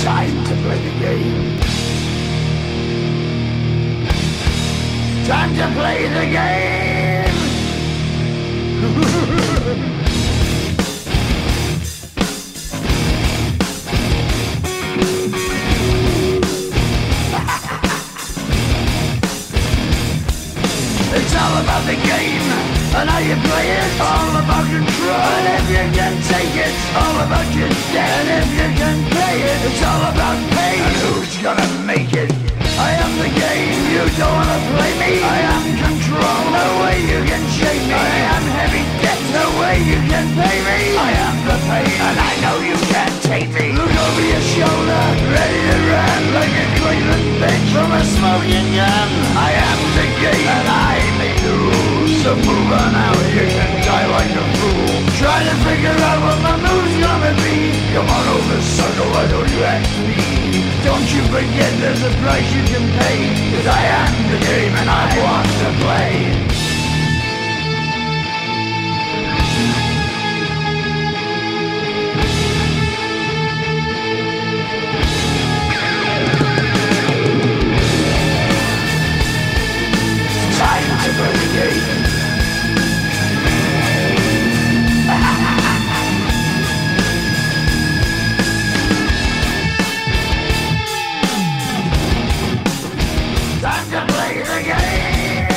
Time to play the game. Time to play the game. It's all about the game and how you play it. All about control, and if you can take it, all about your debt. And if you can play it, it's all about pain. And who's gonna make it? I am the game, you don't wanna play me. I am control, no way you can shake me. I am heavy debt, no way you can pay me. I am the pain, and I know you can't take me. Look over your shoulder, ready to run like a Cleveland bitch from a smoking gun. I am the game, and I may lose. So move on out, you can die like a fool. Try to figure out what my move's gonna be. Come on over, sucker, why don't you ask me? Don't you forget there's a price you can pay. 'Cause I am the game and I want to play. Time to play the game. Time to play the game.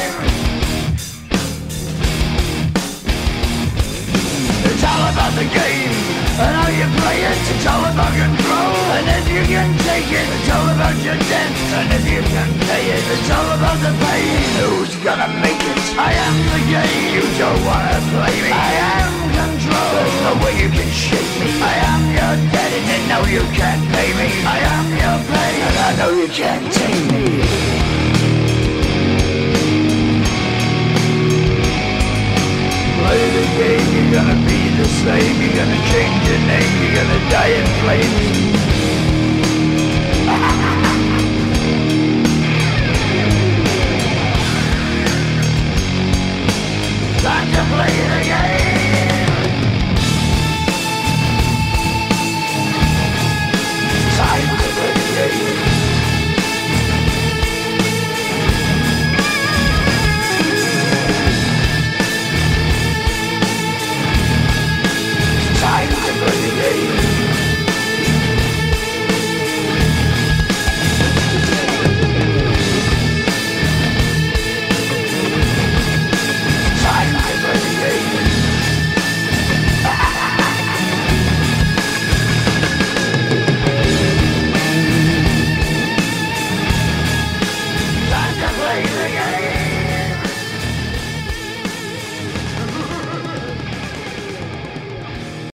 It's all about the game and how you play it. It's all about control, and if you can take it, it's all about your debt. And if you can pay it, it's all about the pain. Who's gonna make it? I am the game. You don't wanna play me. I am control. There's no way you can shake me. I am your debt, and you know you can't pay me. I am your pain, and I know you can't take me. Play the game, you're gonna be the same. You're gonna change your name, you're gonna die in flames.